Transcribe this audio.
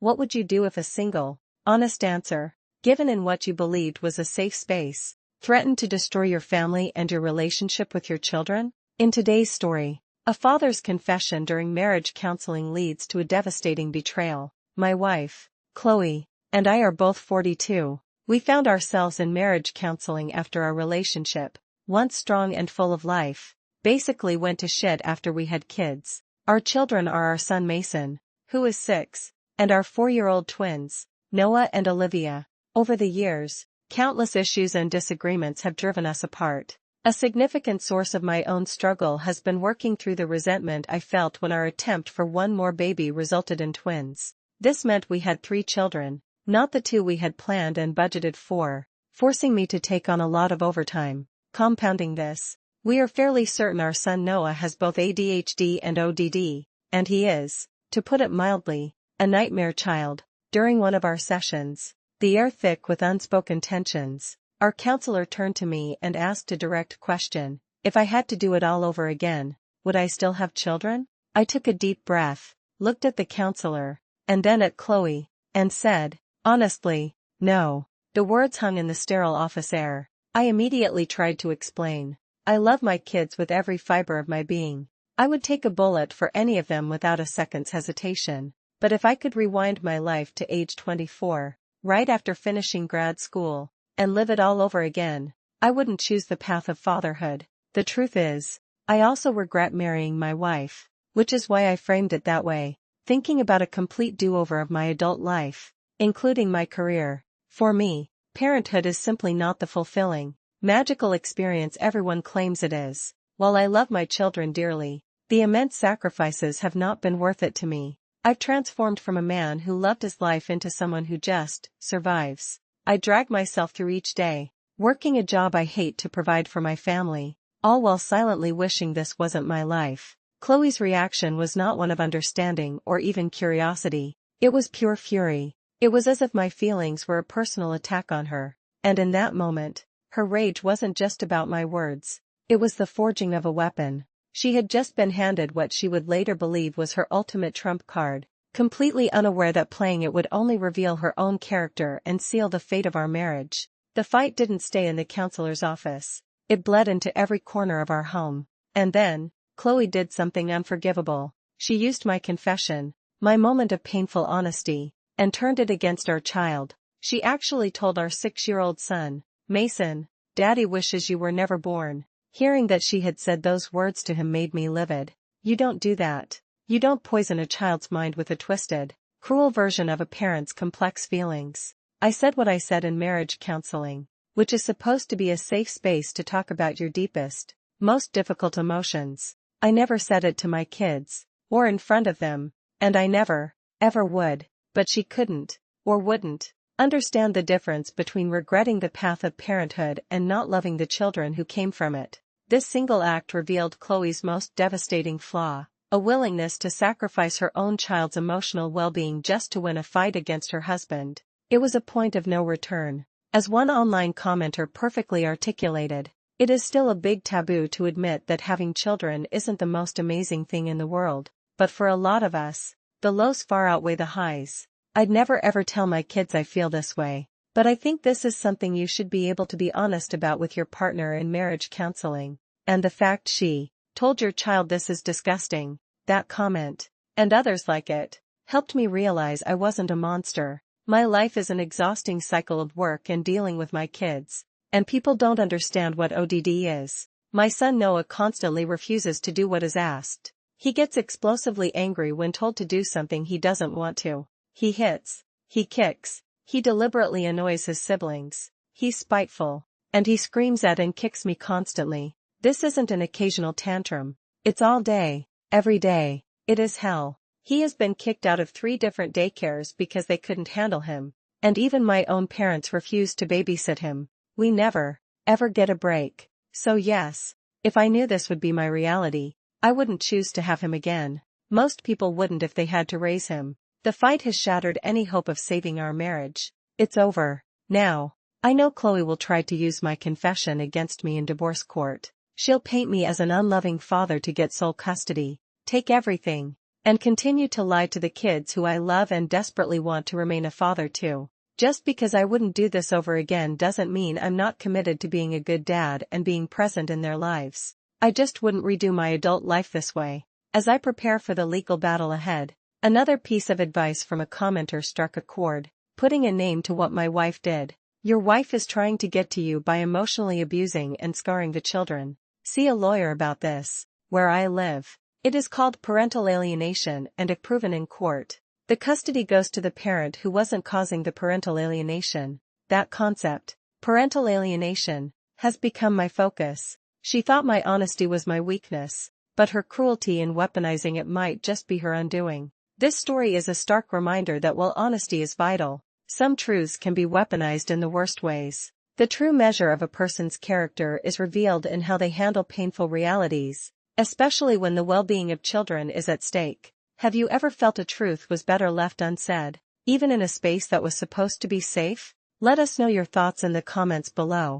What would you do if a single, honest answer, given in what you believed was a safe space, threatened to destroy your family and your relationship with your children? In today's story, a father's confession during marriage counseling leads to a devastating betrayal. My wife, Chloe, and I are both 42. We found ourselves in marriage counseling after our relationship, once strong and full of life, basically went to shit after we had kids. Our children are our son Mason, who is 6, and our 4-year-old twins, Noah and Olivia. Over the years, countless issues and disagreements have driven us apart. A significant source of my own struggle has been working through the resentment I felt when our attempt for one more baby resulted in twins. This meant we had 3 children, not the 2 we had planned and budgeted for, forcing me to take on a lot of overtime. Compounding this, we are fairly certain our son Noah has both ADHD and ODD, and he is, to put it mildly, a nightmare child. During one of our sessions, the air thick with unspoken tensions, our counselor turned to me and asked a direct question: if I had to do it all over again, would I still have children? I took a deep breath, looked at the counselor, and then at Chloe, and said, honestly, no. The words hung in the sterile office air. I immediately tried to explain. I love my kids with every fiber of my being. I would take a bullet for any of them without a second's hesitation. But if I could rewind my life to age 24, right after finishing grad school, and live it all over again, I wouldn't choose the path of fatherhood. The truth is, I also regret marrying my wife, which is why I framed it that way, thinking about a complete do-over of my adult life, including my career. For me, parenthood is simply not the fulfilling, magical experience everyone claims it is. While I love my children dearly, the immense sacrifices have not been worth it to me. I've transformed from a man who loved his life into someone who just survives. I drag myself through each day, working a job I hate to provide for my family, all while silently wishing this wasn't my life. Chloe's reaction was not one of understanding or even curiosity. It was pure fury. It was as if my feelings were a personal attack on her. And in that moment, her rage wasn't just about my words. It was the forging of a weapon. She had just been handed what she would later believe was her ultimate trump card, completely unaware that playing it would only reveal her own character and seal the fate of our marriage. The fight didn't stay in the counselor's office. It bled into every corner of our home. And then, Chloe did something unforgivable. She used my confession, my moment of painful honesty, and turned it against our child. She actually told our 6-year-old son, Mason, "Daddy wishes you were never born." Hearing that she had said those words to him made me livid. You don't do that. You don't poison a child's mind with a twisted, cruel version of a parent's complex feelings. I said what I said in marriage counseling, which is supposed to be a safe space to talk about your deepest, most difficult emotions. I never said it to my kids, or in front of them, and I never, ever would. But she couldn't, or wouldn't, understand the difference between regretting the path of parenthood and not loving the children who came from it. This single act revealed Chloe's most devastating flaw, a willingness to sacrifice her own child's emotional well-being just to win a fight against her husband. It was a point of no return. As one online commenter perfectly articulated, it is still a big taboo to admit that having children isn't the most amazing thing in the world, but for a lot of us, the lows far outweigh the highs. I'd never ever tell my kids I feel this way, but I think this is something you should be able to be honest about with your partner in marriage counseling. And the fact she told your child this is disgusting, that comment, and others like it, helped me realize I wasn't a monster. My life is an exhausting cycle of work and dealing with my kids, and people don't understand what ODD is. My son Noah constantly refuses to do what is asked. He gets explosively angry when told to do something he doesn't want to. He hits, he kicks, he deliberately annoys his siblings, he's spiteful, and he screams at and kicks me constantly. This isn't an occasional tantrum. It's all day, every day. It is hell. He has been kicked out of 3 different daycares because they couldn't handle him, and even my own parents refused to babysit him. We never, ever get a break. So yes, if I knew this would be my reality, I wouldn't choose to have him again. Most people wouldn't if they had to raise him. The fight has shattered any hope of saving our marriage. It's over. Now, I know Chloe will try to use my confession against me in divorce court. She'll paint me as an unloving father to get sole custody, take everything, And continue to lie to the kids who I love and desperately want to remain a father to. Just because I wouldn't do this over again doesn't mean I'm not committed to being a good dad and being present in their lives. I just wouldn't redo my adult life this way. As I prepare for the legal battle ahead, another piece of advice from a commenter struck a chord, putting a name to what my wife did. Your wife is trying to get to you by emotionally abusing and scarring the children. See a lawyer about this. Where I live, it is called parental alienation, and if proven in court, the custody goes to the parent who wasn't causing the parental alienation. That concept, parental alienation, has become my focus. She thought my honesty was my weakness, but her cruelty in weaponizing it might just be her undoing. This story is a stark reminder that while honesty is vital, some truths can be weaponized in the worst ways. The true measure of a person's character is revealed in how they handle painful realities, especially when the well-being of children is at stake. Have you ever felt a truth was better left unsaid, even in a space that was supposed to be safe? Let us know your thoughts in the comments below.